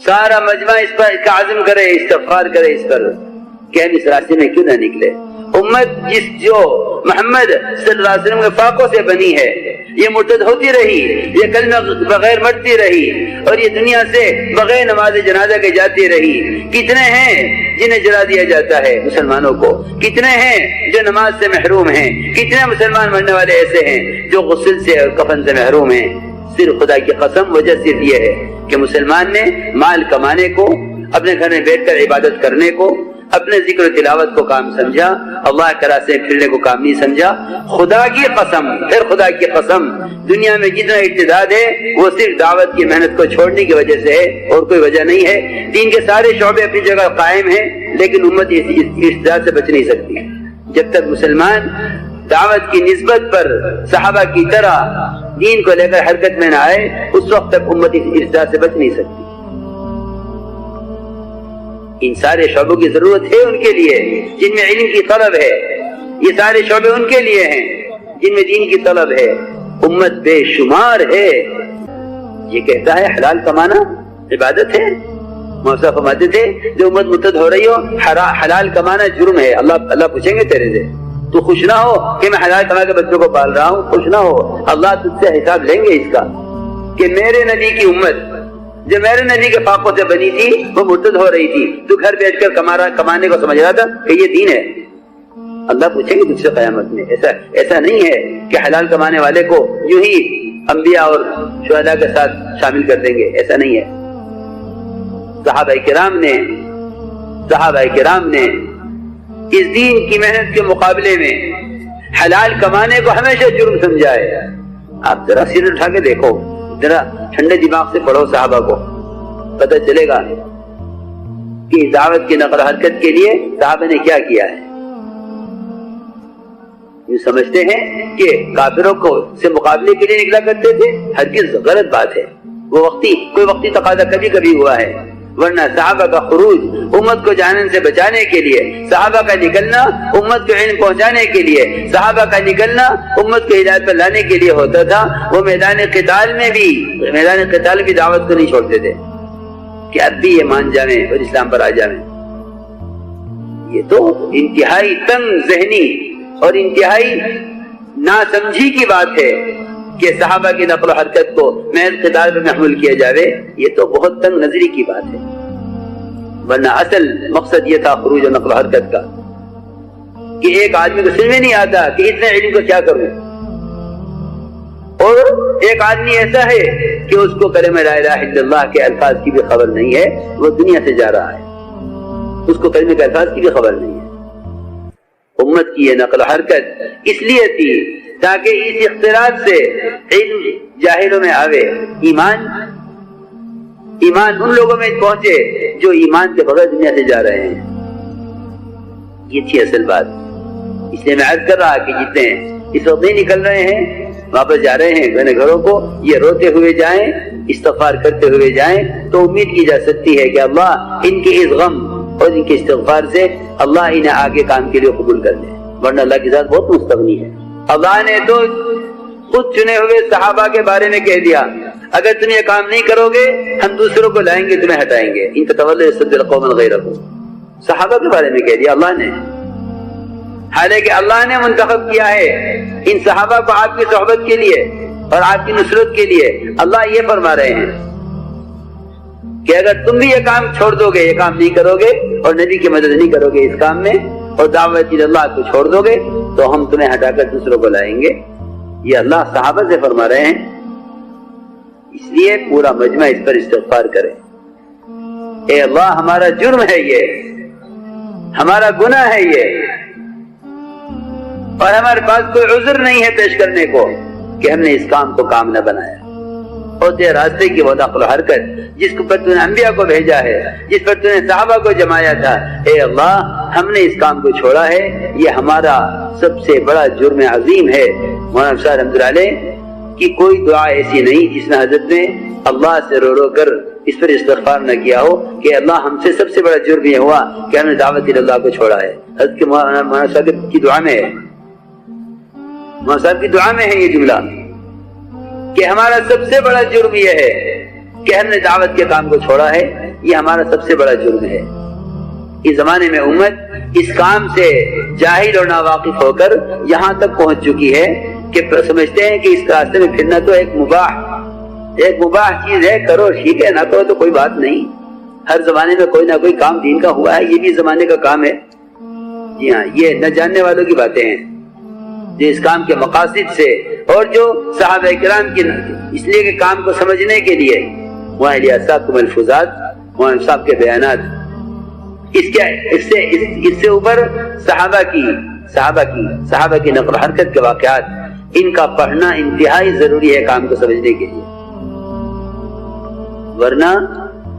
سارا مجمع اس پر اس کا عزم کرے، استغفار کرے اس پر کہ ہم اس راستے میں کیوں نہ نکلے۔ امت جو محمد صلی اللہ علیہ وسلم کے فاقوں سے بنی ہے، یہ مرتد ہوتی رہی، یہ کلمہ بغیر مرتی رہی، اور یہ دنیا سے بغیر نماز جنازہ کے جاتی رہی۔ کتنے ہیں جنہیں جلا دیا جاتا ہے مسلمانوں کو، کتنے ہیں جو نماز سے محروم ہیں، کتنے مسلمان مرنے والے ایسے ہیں جو غسل سے اور کفن سے محروم ہیں۔ صرف خدا کی قسم وجہ صرف یہ ہے کہ مسلمان نے مال کمانے کو، اپنے گھر میں بیٹھ کر عبادت کرنے کو، اپنے ذکر و تلاوت کو کام سمجھا، اللہ کے راستے پھرنے کو کام نہیں سمجھا۔ خدا کی قسم، پھر خدا کی قسم، دنیا میں جتنا ارتداد ہے وہ صرف دعوت کی محنت کو چھوڑنے کی وجہ سے ہے، اور کوئی وجہ نہیں ہے۔ دین کے سارے شعبے اپنی جگہ قائم ہیں، لیکن امت اس ارتداد سے بچ نہیں سکتی۔ جب تک مسلمان دعوت کی نسبت پر صحابہ کی طرح دین کو لے کر حرکت میں نہ آئے، اس وقت تک امت اس ارتداد سے بچ نہیں سکتی۔ ان سارے شعبوں کی ضرورت ہے ان کے لیے جن میں علم کی طلب ہے، یہ سارے شعبے ان کے لیے ہیں جن میں دین کی طلب ہے۔ امت بے شمار ہے۔ یہ کہتا ہے حلال کمانا عبادت ہے، موسیٰ فرماتے تھے جو امت مرتد ہو رہی ہو حلال کمانا جرم ہے، اللہ پوچھیں گے تیرے سے، تو خوش نہ ہو کہ میں حلال کما کے بچوں کو پال رہا ہوں، خوش نہ ہو، اللہ تجھ سے حساب لیں گے اس کا کہ میرے نبی کی امت جو میرے نبی کے فاقوں سے بنی تھی وہ مرتد ہو رہی تھی، تو گھر بیٹھ کر کمانے کو سمجھ رہا تھا کہ یہ دین ہے۔ اللہ پوچھیں گے تجھ سے قیامت میں۔ ایسا نہیں ہے کہ حلال کمانے والے کو یوں ہی انبیاء اور شہداء کے ساتھ شامل کر دیں گے، ایسا نہیں ہے۔ صحابہ کرام نے اس دین کی محنت کے مقابلے میں حلال کمانے کو ہمیشہ جرم سمجھا ہے۔ آپ ذرا سر اٹھا کے دیکھو، ذرا ٹھنڈے دماغ سے پڑھو صحابہ کو، پتہ چلے گا کہ دعوت کی نقل حرکت کے لیے صحابہ نے کیا کیا ہے۔ یہ سمجھتے ہیں کہ کافروں کو سے مقابلے کے لیے نکلا کرتے تھے، ہرگز غلط بات ہے۔ وہ کوئی وقتی تقاضا کبھی ہوا ہے، ورنہ صحابہ کا خروج امت کو جہنم سے بچانے کے لیے، صحابہ کا نکلنا امت کو علم پہنچانے کے لیے، صحابہ کا نکلنا امت کو ہدایت پر لانے کے لیے ہوتا تھا۔ وہ میدان قتال بھی دعوت کو نہیں چھوڑتے تھے کہ اب بھی یہ مان جائیں اور اسلام پر آ جائیں۔ یہ تو انتہائی تنگ ذہنی اور انتہائی ناسمجھی کی بات ہے کہ صحابہ کی نقل و حرکت کو محض قتال پر محمول کیا جاوے، یہ تو بہت تنگ نظری کی بات ہے۔ ورنہ اصل مقصد یہ تھا خروج و نقل و حرکت کا کہ ایک آدمی کو سمجھ میں نہیں آتا کہ اتنے علم کو کیا کروں، اور ایک آدمی ایسا ہے کہ اس کو کلمہ لا الہ الا اللہ کے الفاظ کی بھی خبر نہیں ہے، وہ دنیا سے جا رہا ہے، اس کو کلمے کے الفاظ کی بھی خبر نہیں ہے۔ امت کی یہ نقل و حرکت اس لیے تھی تاکہ اس اختلاط سے علم جاہلوں میں آوے، ایمان ان لوگوں میں پہنچے جو ایمان کے بغیر دنیا سے جا رہے ہیں۔ یہ تھی اصل بات۔ اس لیے میں عرض کر رہا کہ جتنے اس وقت نہیں نکل رہے ہیں، واپس جا رہے ہیں اپنے گھروں کو، یہ روتے ہوئے جائیں، استغفار کرتے ہوئے جائیں، تو امید کی جا سکتی ہے کہ اللہ ان کے اس غم اور ان کے استغفار سے اللہ انہیں آگے کام کے لیے قبول کر لے، ورنہ اللہ کی ذات بہت مستغنی ہے۔ اللہ نے تو خود چنے ہوئے صحابہ کے بارے میں کہہ دیا اگر تم یہ کام نہیں کرو گے ہم دوسروں کو لائیں گے، تمہیں ہٹائیں گے، ان تتولوا یستبدل قوما غیرکم، صحابہ کے بارے میں کہہ دیا اللہ نے۔ حالانکہ اللہ نے منتخب کیا ہے ان صحابہ کو آپ کی صحبت کے لیے اور آپ کی نصرت کے لیے۔ اللہ یہ فرما رہے ہیں کہ اگر تم بھی یہ کام چھوڑ دو گے، یہ کام نہیں کرو گے اور نبی کی مدد نہیں کرو گے اس کام میں، اور دعوت اللہ کو چھوڑ دو گے، تو ہم تمہیں ہٹا کر دوسروں کو لائیں گے۔ یہ اللہ صحابہ سے فرما رہے ہیں۔ اس لیے پورا مجمع اس پر استغفار کرے، اے اللہ ہمارا جرم ہے یہ، ہمارا گناہ ہے یہ، اور ہمارے پاس کوئی عذر نہیں ہے پیش کرنے کو کہ ہم نے اس کام کو کام نہ بنایا۔ اور تیرے راستے کی وہ نقل و حرکت جس پر تو نے انبیاء کو بھیجا ہے، جس پر تو نے صحابہ کو جمایا تھا، اے اللہ ہم نے اس کام کو چھوڑا ہے، یہ ہمارا سب سے بڑا جرم عظیم ہے۔ مولانا صاحب رحمۃ اللہ علیہ کی کوئی دعا ایسی نہیں جس میں حضرت نے اللہ سے رو رو کر اس پر استغفار نہ کیا ہو کہ اللہ ہم سے سب سے بڑا جرم یہ ہوا کہ ہم نے دعوت اللہ کو چھوڑا ہے۔ حضرت کے مولانا صاحب کی دعا میں ہے، مولانا صاحب کی دعا میں ہے یہ جملہ کہ ہمارا سب سے بڑا جرم یہ ہے کہ ہم نے دعوت کے کام کو چھوڑا ہے۔ یہ ہمارا سب سے بڑا جرم ہے۔ اس زمانے میں امت اس کام سے جاہل اور ناواقف ہو کر یہاں تک پہنچ چکی ہے کہ سمجھتے ہیں کہ اس راستے میں پھرنا تو ایک مباح چیز ہے، کرو ٹھیک ہے، نہ کرو تو کوئی بات نہیں۔ ہر زمانے میں کوئی نہ کوئی کام دین کا ہوا ہے، یہ بھی زمانے کا کام ہے۔ جی ہاں، یہ نہ جاننے والوں کی باتیں ہیں جو اس کام کے مقاصد سے اور جو صحابہ کرام کی اس لیے کہ کام کو سمجھنے کے لیے وہاں علیہ صاحب کو ملفوظات، وہاں صاحب کے بیانات، اس سے اوپر صحابہ کی نقل و حرکت کے واقعات، ان کا پڑھنا انتہائی ضروری ہے کام کو سمجھنے کے لیے، ورنہ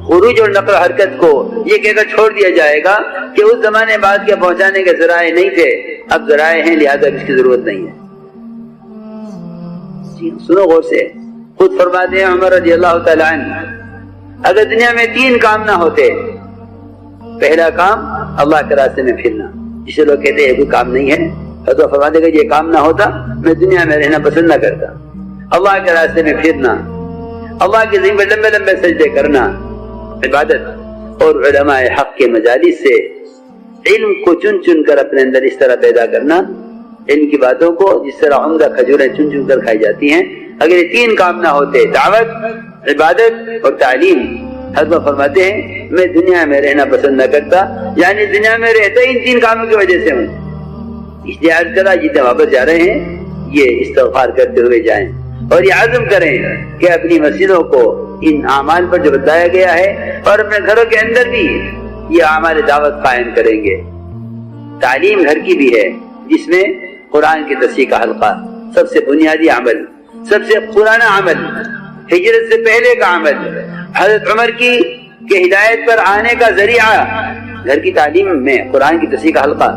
خروج اور نقل و حرکت کو یہ کہہ کر چھوڑ دیا جائے گا کہ اس زمانے بعد کے پہنچانے کے ذرائع نہیں تھے، اب ذرائع ہیں، لہذا اس کی ضرورت نہیں ہے۔ سنو غور سے، خود فرماتے ہیں عمر رضی اللہ تعالیٰ عنہ، اگر دنیا میں 3 کام نہ ہوتے، پہلا کام اللہ کے راستے میں پھرنا، جسے لوگ کہتے ہیں یہ کوئی کام نہیں ہے، حضرت فرماتے ہیں کہ یہ کام نہ ہوتا میں دنیا میں رہنا پسند نہ کرتا۔ اللہ کے راستے میں پھرنا، اللہ کے ذمہ لمبے لمبے سجدے کرنا، عبادت، اور علماء حق کے مجالس سے علم کو چن چن کر اپنے اندر اس طرح پیدا کرنا، علم کی باتوں کو جس طرح عمدہ کھجوریں چن چن کر کھائی جاتی ہیں، اگر یہ 3 کام نہ ہوتے، دعوت، عبادت اور تعلیم، حضرت فرماتے ہیں میں دنیا میں رہنا پسند نہ کرتا، یعنی دنیا میں رہتا ہی ان 3 کاموں کی وجہ سے ہوں۔ اس لیے عرض کرا جتنے واپس جا رہے ہیں یہ استغفار کرتے ہوئے جائیں اور یہ عزم کریں کہ اپنی مسجدوں کو ان اعمال پر جو بتایا گیا ہے اور اپنے گھروں کے اندر بھی یہ اعمال دعوت قائم کریں گے۔ تعلیم گھر کی بھی ہے، جس میں قرآن کی تصحیح کا حلقہ سب سے بنیادی عمل، سب سے پرانا عمل، ہجرت سے پہلے کا عمل، حضرت عمر کی ہدایت پر آنے کا ذریعہ گھر کی تعلیم میں قرآن کی تصحیح کا حلقہ،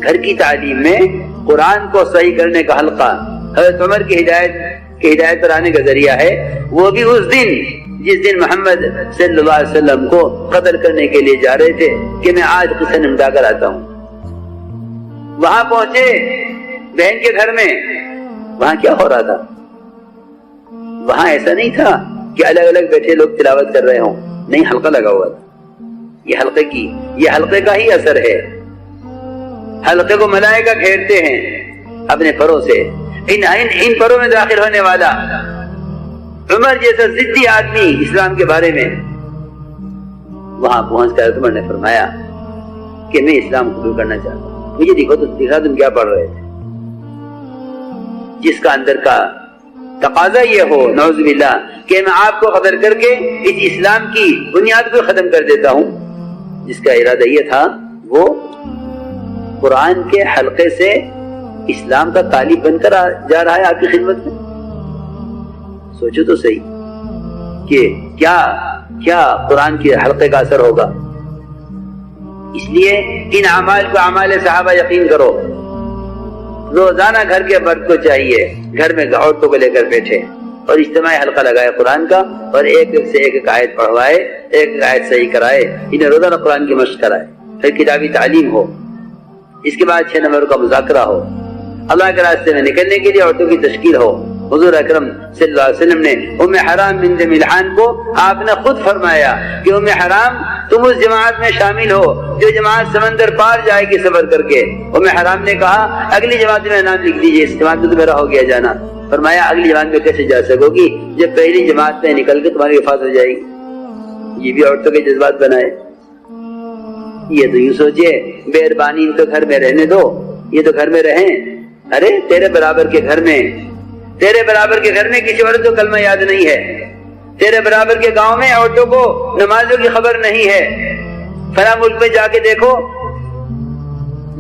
گھر کی تعلیم میں قرآن کو صحیح کرنے کا حلقہ حضرت عمر کی ہدایت پر آنے کا ذریعہ ہے، وہ بھی اس دن جس دن محمد صلی اللہ علیہ وسلم کو قتل کرنے کے لیے جا رہے تھے کہ میں آج قصہ نمٹا کر آتا ہوں۔ وہاں پہنچے بہن کے گھر میں، وہاں کیا ہو رہا تھا؟ وہاں ایسا نہیں تھا کہ الگ الگ بیٹھے لوگ تلاوت کر رہے ہوں، نہیں، حلقہ لگا ہوا تھا۔ یہ حلقے کا ہی اثر ہے۔ حلقے کو ملائکہ گھیرتے ہیں اپنے پروں سے، ان پروں میں داخل ہونے والا عمر جیسا ضدی آدمی اسلام کے بارے میں، وہاں پہنچ کر عمر نے فرمایا کہ میں اسلام قبول کرنا چاہتا ہوں، مجھے دکھا تم کیا پڑھ رہے تھے۔ جس کا اندر کا تقاضا یہ ہو نعوذ باللہ کہ میں آپ کو قتل کر کے اس اسلام کی بنیاد کو ختم کر دیتا ہوں، جس کا ارادہ یہ تھا وہ قرآن کے حلقے سے اسلام کا طالب بن کر جا رہا ہے آپ کی خدمت میں۔ سوچو تو صحیح کہ کیا قرآن کے حلقے کا اثر ہوگا۔ اس لیے ان اعمال کو اعمال صحابہ یقین کرو۔ روزانہ گھر کے مرد کو چاہیے گھر میں عورتوں کو لے کر بیٹھے اور اجتماعی حلقہ لگائے قرآن کا، اور ایک سے ایک آیت پڑھوائے، ایک آیت صحیح کرائے، انہیں روزانہ قرآن کی مشق کرائے، پھر کتابی تعلیم ہو، اس کے بعد 6 نمبر کا مذاکرہ ہو، اللہ کے راستے میں نکلنے کے لیے عورتوں کی تشکیل ہو۔ حضور اکرم صلی اللہ علیہ وسلم نے ام حرام بنت ملحان کو آپ نے خود فرمایا کہ ام حرام تم اس جماعت میں شامل ہو جو جماعت سمندر پار جائے گی صبر کر کے۔ ام حرام نے کہا اگلی جماعت میں نام لکھ دیجیے، اس جماعت میں تو میرا ہو گیا جانا۔ فرمایا اگلی جماعت میں کیسے جا سکو گی جب پہلی جماعت میں نکل کے تمہاری وفات ہو جائے گی۔ یہ بھی عورتوں کے جذبات بنائے۔ یہ تو یوں سوچے مہربانی ان تو گھر میں رہنے دو، یہ تو گھر میں رہیں۔ ارے تیرے برابر کے گھر میں کسی عورت کو کلمہ یاد نہیں ہے، تیرے برابر کے گاؤں میں عورتوں کو نمازوں کی خبر نہیں ہے۔ فلاں ملک میں جا کے دیکھو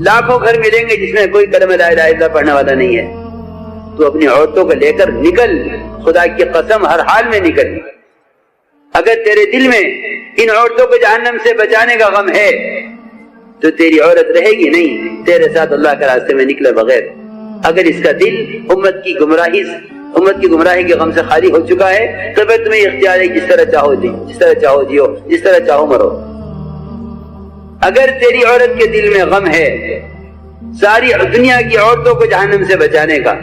لاکھوں گھر ملیں گے جس میں کوئی کلمہ لا الہ الا اللہ پڑھنے والا نہیں ہے۔ تو اپنی عورتوں کو لے کر نکل، خدا کی قسم ہر حال میں نکل۔ اگر تیرے دل میں ان عورتوں کو جہنم سے بچانے کا غم ہے تو تیری عورت رہے گی نہیں تیرے ساتھ اللہ کے راستے میں نکلے بغیر۔ اگر اس کا دل امت کی گمراہی کے غم سے خالی ہو چکا ہے تو پھر تمہیں اختیار ہے جس طرح چاہو جیو، جس طرح چاہو مرو۔ اگر تیری عورت کے دل میں غم ہے ساری دنیا کی عورتوں کو جہنم سے بچانے کا،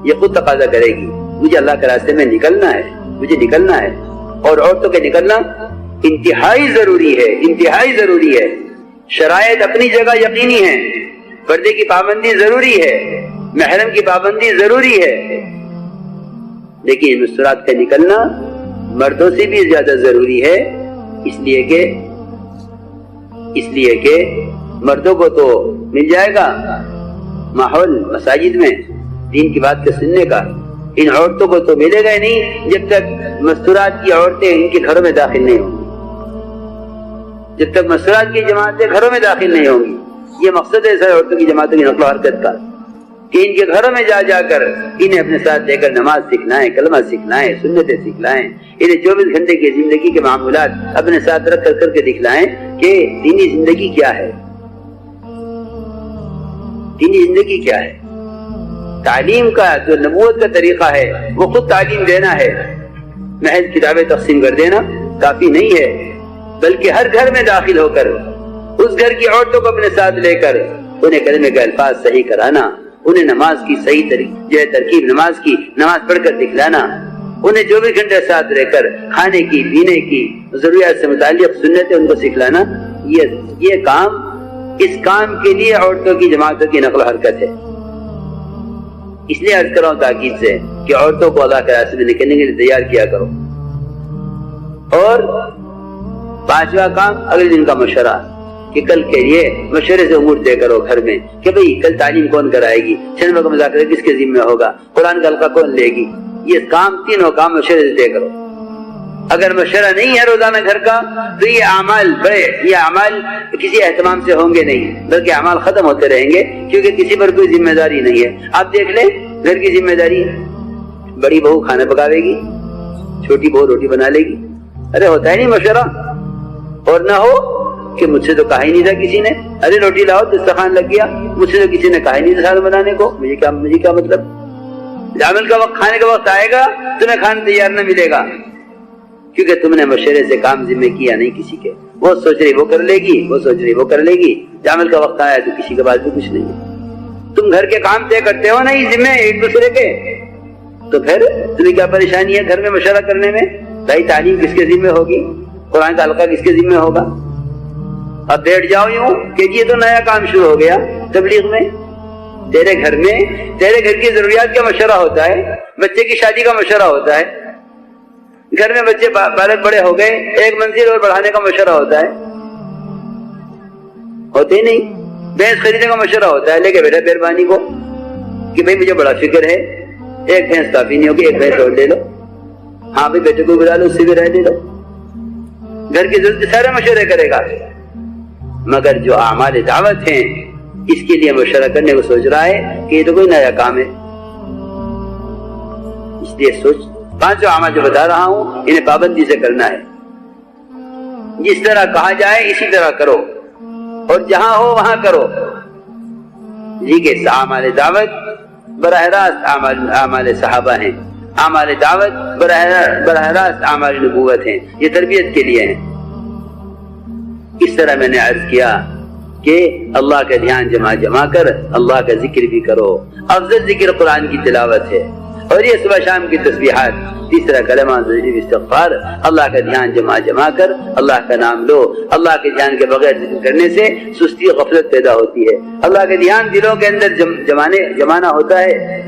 یہ خود تقاضا کرے گی مجھے اللہ کے راستے میں نکلنا ہے، اور عورتوں کے نکلنا انتہائی ضروری ہے، انتہائی ضروری ہے۔ شرائط اپنی جگہ یقینی ہیں، پردے کی پابندی ضروری ہے، محرم کی پابندی ضروری ہے، لیکن مستورات کا نکلنا مردوں سے بھی زیادہ ضروری ہے، اس لیے کہ مردوں کو تو مل جائے گا ماحول مساجد میں دین کی بات کو سننے کا، ان عورتوں کو تو ملے گا ہی نہیں جب تک مستورات کی عورتیں ان کے گھروں میں داخل نہیں ہوں گی، جب تک مستورات کی جماعتیں گھروں میں داخل نہیں ہوں گی۔ یہ مقصد ہے سارے عورتوں کی جماعتوں کی نقل و حرکت کا کہ ان کے گھروں میں جا کر انہیں اپنے ساتھ لے کر نماز سکھلائیں، کلمہ سکھلائیں، سنتیں سکھلائیں، انہیں 24 گھنٹے کی زندگی کے معمولات اپنے ساتھ رکھ کر کے دکھلائیں کہ دینی زندگی کیا ہے، دینی زندگی کیا ہے۔ تعلیم کا جو نبوت کا طریقہ ہے وہ خود تعلیم دینا ہے، محض کتابیں تقسیم کر دینا کافی نہیں ہے، بلکہ ہر گھر میں داخل ہو کر اس گھر کی عورتوں کو اپنے ساتھ لے کر انہیں کلمے کے الفاظ صحیح کرانا، انہیں نماز کی صحیح ترکیب نماز پڑھ کر دکھلانا، انہیں 24 گھنٹے ساتھ رہ کر کھانے کی پینے کی ضروریات سے متعلق سنتیں ان کو سکھلانا، یہ کام، اس کام کے لیے عورتوں کی جماعتوں کی نقل و حرکت ہے۔ اس لیے عرض کر رہا ہوں تاکید سے کہ عورتوں کو اللہ کے راستے میں نکلنے کے لیے تیار کیا کرو۔ اور 5واں کام اگلے دن کا مشورہ، کہ کل کے لیے مشورے سے امور طے کرو گھر میں کہ بھئی کل تعلیم کون کرائے گی، شنبہ کا مذاکرہ کس کے ذمہ ہوگا، قرآن کا حلقہ کون لے گی، یہ کام تینوں کام مشورے سے طے کرو۔ اگر مشورہ نہیں ہے روزانہ گھر کا تو یہ اعمال کسی اہتمام سے ہوں گے نہیں، بلکہ اعمال ختم ہوتے رہیں گے، کیونکہ کسی پر کوئی ذمہ داری نہیں ہے۔ آپ دیکھ لیں گھر کی ذمہ داری، بڑی بہو کھانا پکاوے گی، چھوٹی بہو روٹی بنا لے گی، ارے ہوتا ہے نہیں مشورہ؟ اور نہ ہو کہ مجھ سے تو کہا ہی نہیں تھا کسی نے، ارے روٹی لاؤ دسترخوان لگ گیا، مجھ سے تو کسی نے کہا ہی نہیں تھا سالن بنانے کو، مجھے کیا مطلب؟ عمل کا وقت، کھانے کا وقت آئے گا تمہیں کھانا تیار نہ ملے گا، کیونکہ تم نے مشورے سے کام ذمہ کیا نہیں کسی کے، وہ سوچ رہی وہ کر لے گی، وہ سوچ رہی وہ کر لے گی، عمل کا وقت آیا تو کسی کے پاس بھی کچھ نہیں ہے۔ تم گھر کے کام طے کرتے ہو نہیں ذمہ ایک دوسرے کے، تو پھر تمہیں کیا پریشانی ہے گھر میں مشورہ کرنے میں؟ بھائی تعلیم کس کے ذمہ ہوگی، قرآن کا حلقہ کس کے ذمہ ہوگا؟ اب بیٹھ جاؤ یوں کہ یہ تو نیا کام شروع ہو گیا تبلیغ میں، تیرے گھر کی ضروریات کا مشورہ ہوتا ہے، بچے کی شادی کا مشورہ ہوتا ہے، گھر میں بچے بالغ بڑے ہو گئے، ایک منزل اور بڑھانے کا مشورہ ہوتا ہے، ہوتے ہی نہیں، بھینس خریدنے کا مشورہ ہوتا ہے، لے کے بیٹا مہربانی کو کہ بھائی مجھے بڑا فکر ہے، ایک بھینس کافی نہیں ہوگی، ایک بھینس اور لے لو، ہاں بھائی بیٹے کو بلا لو، اس سے بھی رہ لے لو، گھر کی ضرورت سارے مشورے کرے گا۔ مگر جو اعمال دعوت ہیں اس کے لیے مشورہ کرنے کو سوچ رہا ہے کہ یہ تو کوئی نیا کام ہے، اس لیے 5 اعمال جو بتا رہا ہوں انہیں پابندی سے کرنا ہے، جس طرح کہا جائے اسی طرح کرو، اور جہاں ہو وہاں کرو۔ جی کہ اعمال دعوت براہ راست اعمال صحابہ ہیں، اعمال دعوت براہ راست اعمال نبوت ہیں، یہ تربیت کے لیے ہیں۔ اس طرح میں نے عرض کیا کہ اللہ کا دھیان جمع کر اللہ کا ذکر بھی کرو، افضل ذکر قرآن کی تلاوت ہے، اور یہ صبح شام کی تسبیحات، تیسرا کلمہ استغفار، اللہ کا دھیان جمع کر اللہ کا نام لو۔ اللہ کے دھیان کے بغیر ذکر کرنے سے سستی غفلت پیدا ہوتی ہے، اللہ کے دھیان دلوں کے اندر جمانا ہوتا ہے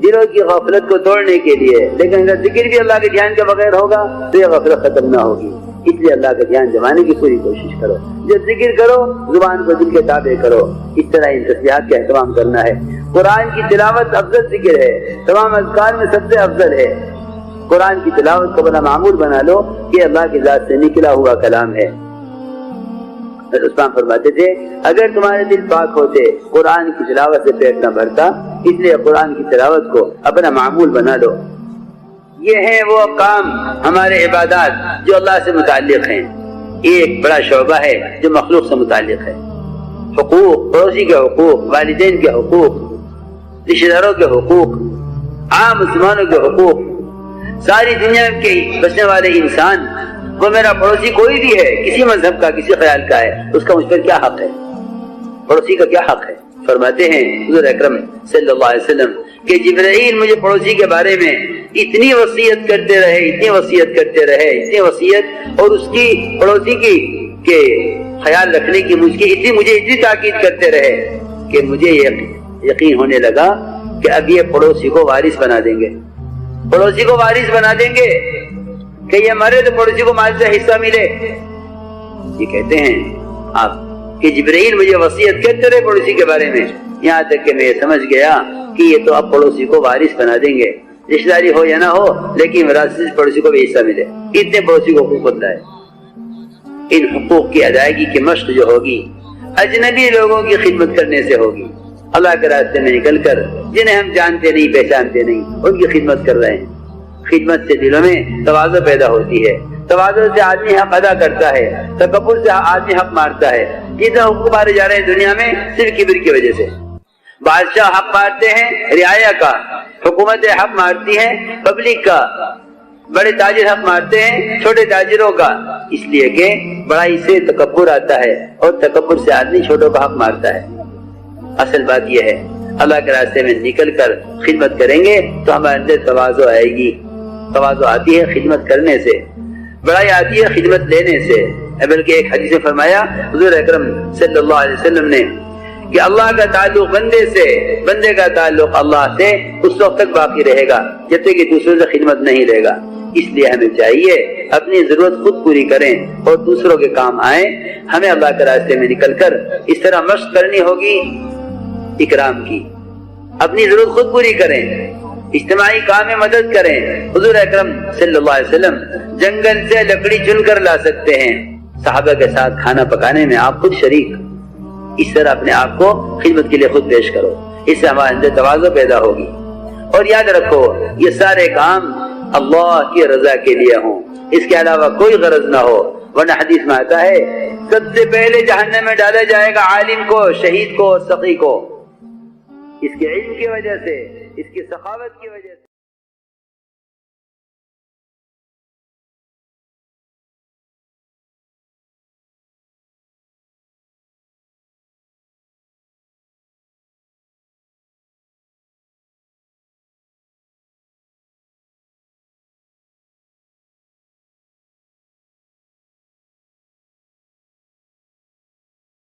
دلوں کی غفلت کو توڑنے کے لیے، لیکن اگر ذکر بھی اللہ کے دھیان کے بغیر ہوگا تو یہ غفلت ختم نہ ہوگی، اس لیے اللہ کا دھیان جمانے کی پوری کوشش کرو، جب ذکر کرو زبان کو دل کے تابع کرو، اس طرح ان تسبیحات کا اہتمام کرنا ہے۔ قرآن کی تلاوت افضل ذکر ہے، تمام اذکار میں سب سے افضل ہے، قرآن کی تلاوت کو بنا معمول بنا لو کہ اللہ کی ذات سے نکلا ہوا کلام ہے۔ عثمان فرماتے تھے اگر تمہارے دل پاک ہوتے قرآن کی تلاوت سے پیٹ نہ بھرتا، اس لیے قرآن کی تلاوت کو اپنا معمول بنا لو۔ یہ ہیں وہ کام ہمارے عبادات جو اللہ سے متعلق ہیں۔ ایک بڑا شعبہ ہے جو مخلوق سے متعلق ہے، حقوق، پڑوسی کے حقوق، والدین کے حقوق، رشتہ داروں کے حقوق، عام مسلمانوں کے حقوق، ساری دنیا کے بسنے والے انسان، وہ میرا پڑوسی کوئی بھی ہے، کسی مذہب کا، کسی خیال کا ہے، اس کا مجھ پر کیا حق ہے، پڑوسی کا کیا حق ہے؟ فرماتے ہیں حضور اکرم صلی اللہ علیہ وسلم کہ جبرائیل مجھے پڑوسی کے بارے میں اتنی وصیت کرتے رہے، اتنی وصیت کرتے رہے، اتنی وصیت، اور اس کی پڑوسی کی کہ خیال رکھنے کی مجھے اتنی تاکید کرتے رہے کہ مجھے یقین ہونے لگا کہ اب یہ پڑوسی کو وارث بنا دیں گے، پڑوسی کو وارث بنا دیں گے کہ یہ مرے تو پڑوسی کو مال سے حصہ ملے۔ یہ کہتے ہیں آپ کہ جبرائیل مجھے وصیت کرتے رہے پڑوسی کے بارے میں، یہاں تک کہ میں سمجھ گیا کہ یہ تو اب پڑوسی کو وارث بنا دیں گے، رشتہ داری ہو یا نہ ہو لیکن وراثت سے پڑوسی کو بھی حصہ ملے۔ اتنے پڑوسی کو حقوق ہوتا ہے۔ ان حقوق کی ادائیگی کی مشق جو ہوگی اجنبی لوگوں کی خدمت کرنے سے ہوگی، اللہ کے راستے میں نکل کر جنہیں ہم جانتے نہیں پہچانتے نہیں ان کی خدمت کر رہے ہیں۔ خدمت سے دلوں میں تواضع پیدا ہوتی ہے، تواضع سے آدمی حق ادا کرتا ہے، تکبر سے آدمی حق مارتا ہے۔ جتنے حقوق مارے جا رہے ہیں دنیا میں صرف کبر کی وجہ سے، بادشاہ حق مارتے ہیں رعایا کا، حکومتیں حق مارتی ہیں پبلک کا، بڑے تاجر حق مارتے ہیں چھوٹے تاجروں کا، اس لیے کہ بڑائی سے تکبر آتا ہے اور تکبر سے آدمی چھوٹوں کا حق مارتا ہے۔ اصل بات یہ ہے اللہ کے راستے میں نکل کر خدمت کریں گے تو ہمارے اندر تواضع آئے گی۔ تواضع آتی ہے خدمت کرنے سے، بڑائی آتی ہے خدمت لینے سے۔ بلکہ ایک حدیث میں فرمایا حضور اکرم صلی اللہ علیہ وسلم نے کہ اللہ کا تعلق بندے سے، بندے کا تعلق اللہ سے اس وقت تک باقی رہے گا جب تک کہ دوسروں سے خدمت نہیں لے گا۔ اس لیے ہمیں چاہیے اپنی ضرورت خود پوری کریں اور دوسروں کے کام آئیں۔ ہمیں اللہ کے راستے میں نکل کر اس طرح مشق کرنی ہوگی اکرام کی، اپنی ضرورت خود پوری کریں، اجتماعی کام میں مدد کریں۔ حضور اکرم صلی اللہ علیہ وسلم جنگل سے لکڑی چن کر لا سکتے ہیں، صحابہ کے ساتھ کھانا پکانے میں آپ خود شریک۔ اس طرح اپنے آپ کو خدمت کے لیے خود پیش کرو، اس سے ہمارے اندر تواضع پیدا ہوگی۔ اور یاد رکھو یہ سارے کام اللہ کی رضا کے لیے ہوں، اس کے علاوہ کوئی غرض نہ ہو، ورنہ حدیث میں آتا ہے سب سے پہلے جہنم میں ڈالا جائے گا عالم کو، شہید کو، سقی کو، اس کے علم کی وجہ سے، اس کی سخاوت کی وجہ سے۔